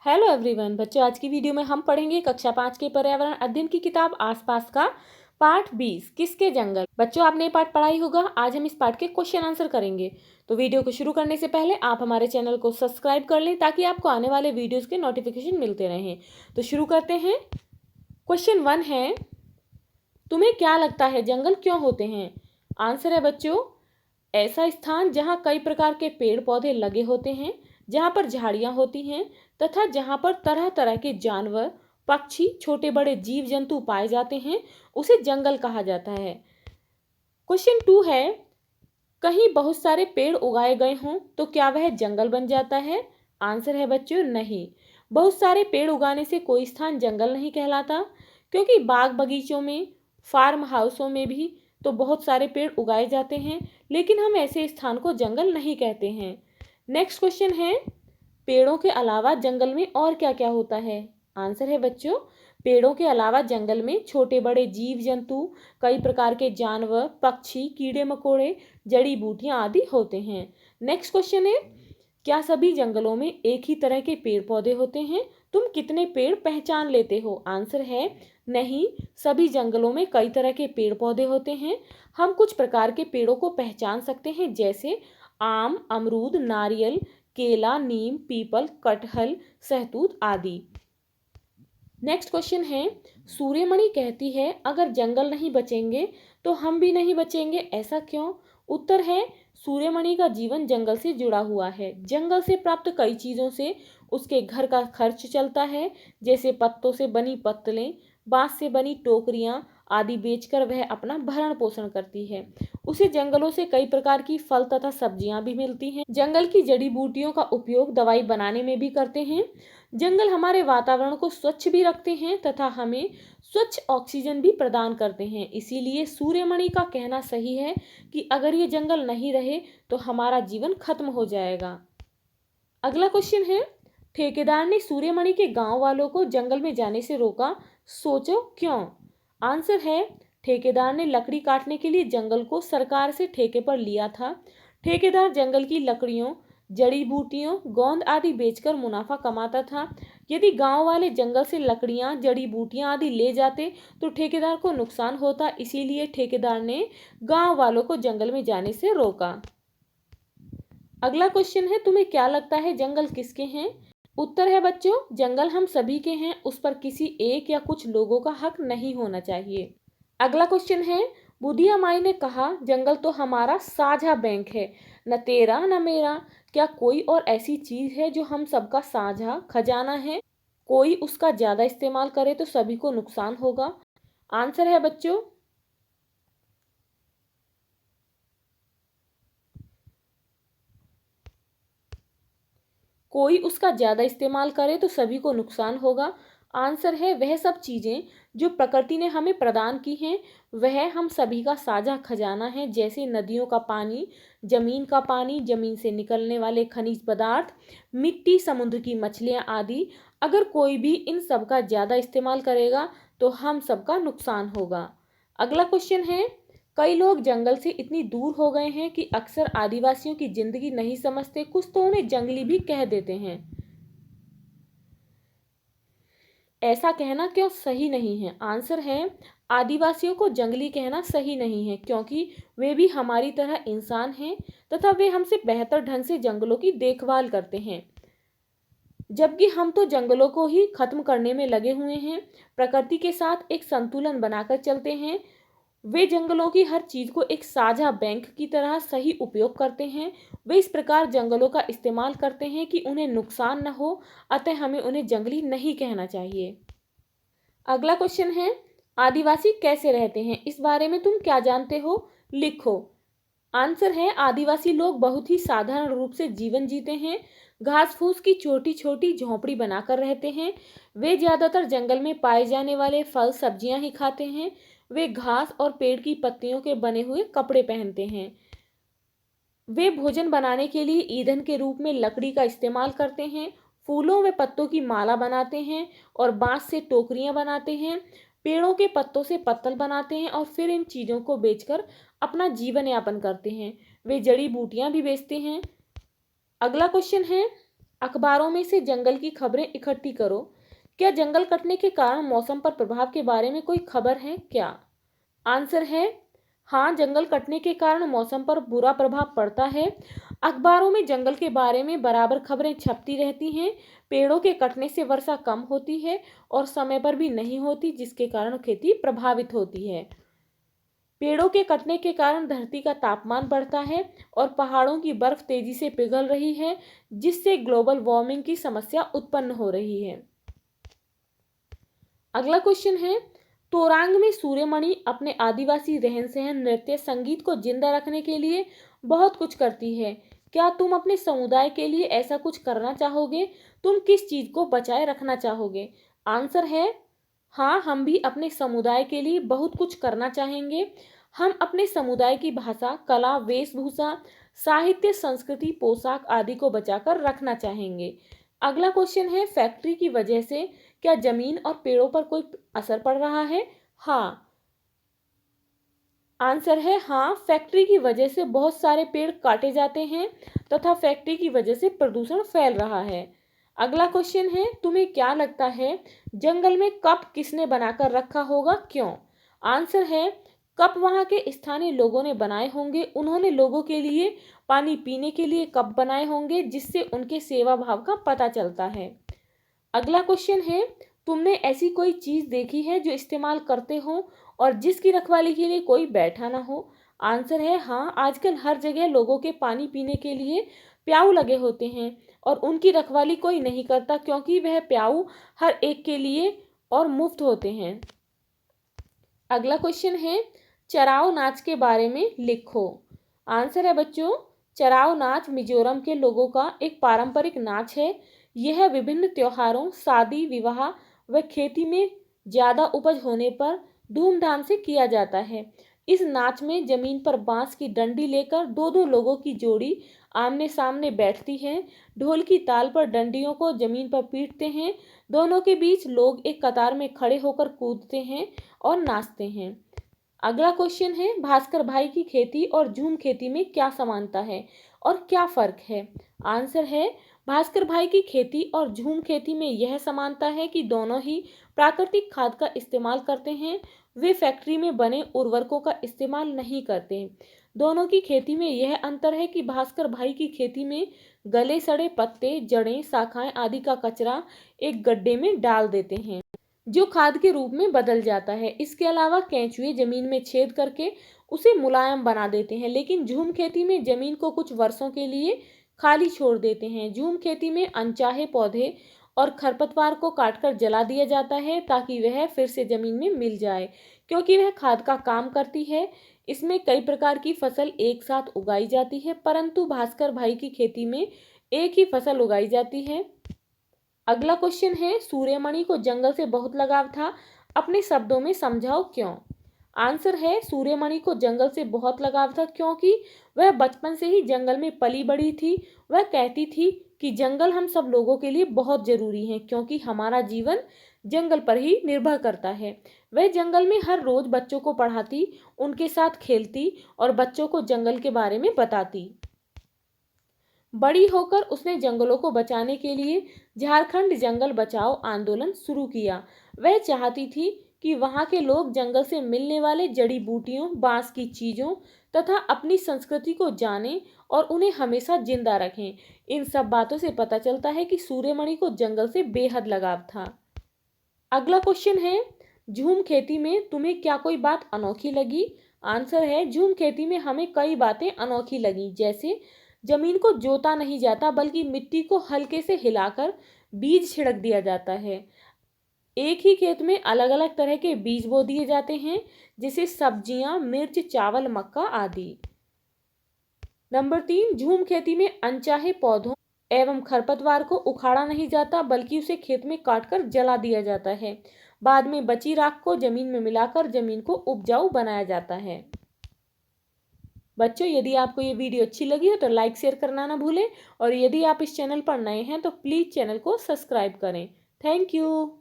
Hello everyone बच्चों, आज की वीडियो में हम पढ़ेंगे कक्षा 5 के पर्यावरण अध्ययन की किताब आसपास का पाठ 20 किसके जंगल। बच्चों, आपने ये पाठ पढ़ा ही होगा। आज हम इस पाठ के क्वेश्चन आंसर करेंगे। तो वीडियो को शुरू करने से पहले आप हमारे चैनल को सब्सक्राइब कर लें ताकि आपको आने वाले वीडियोज के नोटिफिकेशन मिलते रहें। तो शुरू करते हैं। क्वेश्चन 1 है, तुम्हें क्या लगता है जंगल क्यों होते हैं? आंसर है बच्चों, ऐसा स्थान जहाँ कई प्रकार के पेड़ पौधे लगे होते हैं, जहाँ पर झाड़ियाँ होती हैं तथा जहाँ पर तरह तरह के जानवर, पक्षी, छोटे बड़े जीव जंतु पाए जाते हैं, उसे जंगल कहा जाता है। क्वेश्चन 2 है, कहीं बहुत सारे पेड़ उगाए गए हों तो क्या वह जंगल बन जाता है? आंसर है बच्चों, नहीं। बहुत सारे पेड़ उगाने से कोई स्थान जंगल नहीं कहलाता, क्योंकि बाग बगीचों में, फार्म हाउसों में भी तो बहुत सारे पेड़ उगाए जाते हैं, लेकिन हम ऐसे स्थान को जंगल नहीं कहते हैं। नेक्स्ट क्वेश्चन है, पेड़ों के अलावा जंगल में और क्या क्या होता है? आंसर है बच्चों, पेड़ों के अलावा जंगल में छोटे बड़े जीव जंतु, कई प्रकार के जानवर, पक्षी, कीड़े मकोड़े, जड़ी बूटियां आदि होते हैं। नेक्स्ट क्वेश्चन है, क्या सभी जंगलों में एक ही तरह के पेड़ पौधे होते हैं? तुम कितने पेड़ पहचान लेते हो? आंसर है नहीं, सभी जंगलों में कई तरह के पेड़ पौधे होते हैं। हम कुछ प्रकार के पेड़ों को पहचान सकते हैं, जैसे आम, अमरूद, नारियल, केला, नीम, पीपल, कटहल, सहतूत आदि। नेक्स्ट क्वेश्चन है, सूर्यमणि कहती है अगर जंगल नहीं बचेंगे तो हम भी नहीं बचेंगे, ऐसा क्यों? उत्तर है, सूर्यमणि का जीवन जंगल से जुड़ा हुआ है। जंगल से प्राप्त कई चीजों से उसके घर का खर्च चलता है, जैसे पत्तों से बनी पत्तलें, बांस से बनी टोकरियां आदि बेचकर वह अपना भरण पोषण करती है। उसे जंगलों से कई प्रकार की फल तथा सब्जियां भी मिलती हैं। जंगल की जड़ी बूटियों का उपयोग दवाई बनाने में भी करते हैं। जंगल हमारे वातावरण को स्वच्छ भी रखते हैं तथा हमें स्वच्छ ऑक्सीजन भी प्रदान करते हैं। इसीलिए सूर्यमणि का कहना सही है कि अगर ये जंगल नहीं रहे तो हमारा जीवन खत्म हो जाएगा। अगला क्वेश्चन है, ठेकेदार ने सूर्यमणि के गांव वालों को जंगल में जाने से रोका, सोचो क्यों? आंसर है, ठेकेदार ने लकड़ी काटने के लिए जंगल को सरकार से ठेके पर लिया था। ठेकेदार जंगल की लकड़ियों, जड़ी बूटियों, गोंद आदि बेचकर मुनाफा कमाता था। यदि गांव वाले जंगल से लकड़ियां, जड़ी बूटियां आदि ले जाते तो ठेकेदार को नुकसान होता। इसीलिए ठेकेदार ने गांव वालों को जंगल में जाने से रोका। अगला क्वेश्चन है, तुम्हें क्या लगता है जंगल किसके हैं? उत्तर है बच्चों, जंगल हम सभी के हैं, उस पर किसी एक या कुछ लोगों का हक नहीं होना चाहिए। अगला क्वेश्चन है, बुधिया माई ने कहा जंगल तो हमारा साझा बैंक है, न तेरा न मेरा। क्या कोई और ऐसी चीज है जो हम सबका साझा खजाना है? कोई उसका ज्यादा इस्तेमाल करे तो सभी को नुकसान होगा। आंसर है बच्चों, कोई उसका ज्यादा इस्तेमाल करे तो सभी को नुकसान होगा। आंसर है, वह सब चीजें जो प्रकृति ने हमें प्रदान की हैं वह हम सभी का साझा खजाना है, जैसे नदियों का पानी, जमीन से निकलने वाले खनिज पदार्थ, मिट्टी, समुद्र की मछलियां आदि। अगर कोई भी इन सब का ज्यादा इस्तेमाल करेगा तो हम सबका नुकसान होगा। अगला क्वेश्चन है, कई लोग जंगल से इतनी दूर हो गए हैं कि अक्सर आदिवासियों की जिंदगी नहीं समझते, कुछ तो उन्हें जंगली भी कह देते हैं। ऐसा कहना क्यों सही नहीं है? आंसर है, आदिवासियों को जंगली कहना सही नहीं है, क्योंकि वे भी हमारी तरह इंसान हैं तथा वे हमसे बेहतर ढंग से जंगलों की देखभाल करते हैं, जबकि हम तो जंगलों को ही खत्म करने में लगे हुए हैं। प्रकृति के साथ एक संतुलन बनाकर चलते हैं। वे जंगलों की हर चीज को एक साझा बैंक की तरह सही उपयोग करते हैं। वे इस प्रकार जंगलों का इस्तेमाल करते हैं कि उन्हें नुकसान न हो, अतः हमें उन्हें जंगली नहीं कहना चाहिए। अगला क्वेश्चन है, आदिवासी कैसे रहते हैं, इस बारे में तुम क्या जानते हो? लिखो। आंसर है, आदिवासी लोग बहुत ही साधारण रूप से जीवन जीते हैं। घास फूस की छोटी छोटी झोंपड़ी बनाकर रहते हैं। वे ज्यादातर जंगल में पाए जाने वाले फल सब्जियां ही खाते हैं। वे घास और पेड़ की पत्तियों के बने हुए कपड़े पहनते हैं। वे भोजन बनाने के लिए ईंधन के रूप में लकड़ी का इस्तेमाल करते हैं। फूलों व पत्तों की माला बनाते हैं और बांस से टोकरियां बनाते हैं। पेड़ों के पत्तों से पत्तल बनाते हैं और फिर इन चीजों को बेचकर अपना जीवन यापन करते हैं। वे जड़ी बूटियां भी बेचते हैं। अगला क्वेश्चन है, अखबारों में से जंगल की खबरें इकट्ठी करो। क्या जंगल कटने के कारण मौसम पर प्रभाव के बारे में कोई खबर है क्या? आंसर है हाँ, जंगल कटने के कारण मौसम पर बुरा प्रभाव पड़ता है। अखबारों में जंगल के बारे में बराबर खबरें छपती रहती हैं। पेड़ों के कटने से वर्षा कम होती है और समय पर भी नहीं होती, जिसके कारण खेती प्रभावित होती है। पेड़ों के कटने के कारण धरती का तापमान बढ़ता है और पहाड़ों की बर्फ तेजी से पिघल रही है, जिससे ग्लोबल वार्मिंग की समस्या उत्पन्न हो रही है। अगला क्वेश्चन है, तोरांग में सूर्यमणि अपने आदिवासी रहन सहन, नृत्य, संगीत को जिंदा रखने के लिए बहुत कुछ करती है। क्या तुम अपने समुदाय के लिए ऐसा कुछ करना चाहोगे? तुम किस चीज को बचाए रखना चाहोगे? आंसर है हाँ, हम भी अपने समुदाय के लिए बहुत कुछ करना चाहेंगे। हम अपने समुदाय की भाषा, कला, वेशभूषा, साहित्य, संस्कृति, पोशाक आदि को बचाकर रखना चाहेंगे। अगला क्वेश्चन है, फैक्ट्री की वजह से क्या जमीन और पेड़ों पर कोई असर पड़ रहा है? हाँ। आंसर है हाँ, फैक्ट्री की वजह से बहुत सारे पेड़ काटे जाते हैं तथा फैक्ट्री की वजह से प्रदूषण फैल रहा है। अगला क्वेश्चन है, तुम्हें क्या लगता है जंगल में कप किसने बनाकर रखा होगा, क्यों? आंसर है कप वहां के स्थानीय लोगों ने बनाए होंगे। उन्होंने लोगों के लिए पानी पीने के लिए कप बनाए होंगे, जिससे उनके सेवा भाव का पता चलता है। अगला क्वेश्चन है, तुमने ऐसी कोई चीज देखी है जो इस्तेमाल करते हो और जिसकी रखवाली के लिए कोई बैठा ना हो? आंसर है हाँ, आजकल हर जगह लोगों के पानी पीने के लिए प्याऊ लगे होते हैं और उनकी रखवाली कोई नहीं करता, क्योंकि वह प्याऊ हर एक के लिए और मुफ्त होते हैं। अगला क्वेश्चन है, चराओ नाच के बारे में लिखो। आंसर है बच्चों, चराओ नाच मिजोरम के लोगों का एक पारंपरिक नाच है। यह विभिन्न त्योहारों, शादी, विवाह व खेती में ज्यादा उपज होने पर धूमधाम से किया जाता है। इस नाच में जमीन पर बांस की डंडी लेकर दो दो लोगों की जोड़ी आमने सामने बैठती है। ढोल की ताल पर डंडियों को जमीन पर पीटते हैं। दोनों के बीच लोग एक कतार में खड़े होकर कूदते हैं और नाचते हैं। अगला क्वेश्चन है, भास्कर भाई की खेती और झूम खेती में क्या समानता है और क्या फर्क है? आंसर है भास्कर भाई की खेती और झूम खेती में यह समानता है कि दोनों ही प्राकृतिक खाद का इस्तेमाल करते हैं। वे फैक्ट्री में बने उर्वरकों का इस्तेमाल नहीं करते। दोनों की खेती में यह अंतर है कि भास्कर भाई की खेती में गले सड़े पत्ते, जड़ें, शाखाएं आदि का कचरा एक गड्ढे में डाल देते हैं, जो खाद के रूप में बदल जाता है। इसके अलावा केंचुए जमीन में छेद करके उसे मुलायम बना देते हैं, लेकिन झूम खेती में जमीन को कुछ वर्षों के लिए खाली छोड़ देते हैं। झूम खेती में अनचाहे पौधे और खरपतवार को काटकर जला दिया जाता है ताकि वह फिर से जमीन में मिल जाए, क्योंकि वह खाद का काम करती है। इसमें कई प्रकार की फसल एक साथ उगाई जाती है, परंतु भास्कर भाई की खेती में एक ही फसल उगाई जाती है। अगला क्वेश्चन है, सूर्यमणि को जंगल से बहुत लगाव था, अपने शब्दों में समझाओ क्यों? आंसर है सूर्यमणि को जंगल से बहुत लगाव था क्योंकि वह बचपन से ही जंगल में पली बड़ी थी। वह कहती थी कि जंगल हम सब लोगों के लिए बहुत जरूरी है, क्योंकि हमारा जीवन जंगल पर ही निर्भर करता है। वह जंगल में हर रोज बच्चों को पढ़ाती, उनके साथ खेलती और बच्चों को जंगल के बारे में बताती। बड़ी होकर उसने जंगलों को बचाने के लिए झारखंड जंगल बचाओ आंदोलन शुरू किया। वह चाहती थी कि वहां के लोग जंगल से मिलने वाले जड़ी बूटियों, बांस की चीजों तथा अपनी संस्कृति को जानें और उन्हें हमेशा जिंदा रखें। इन सब बातों से पता चलता है कि सूर्यमणि को जंगल से बेहद लगाव था। अगला क्वेश्चन है, झूम खेती में तुम्हें क्या कोई बात अनोखी लगी? आंसर है झूम खेती में हमें कई बातें अनोखी लगी, जैसे जमीन को जोता नहीं जाता बल्कि मिट्टी को हल्के से हिलाकर बीज छिड़क दिया जाता है। एक ही खेत में अलग अलग तरह के बीज बो दिए जाते हैं, जैसे सब्जियां, मिर्च, चावल, मक्का आदि। नंबर 3, झूम खेती में अनचाहे पौधों एवं खरपतवार को उखाड़ा नहीं जाता बल्कि उसे खेत में काटकर जला दिया जाता है। बाद में बची राख को जमीन में मिलाकर जमीन को उपजाऊ बनाया जाता है। बच्चों, यदि आपको ये वीडियो अच्छी लगी हो तो लाइक शेयर करना ना भूलें और यदि आप इस चैनल पर नए हैं तो प्लीज़ चैनल को सब्सक्राइब करें। Thank you.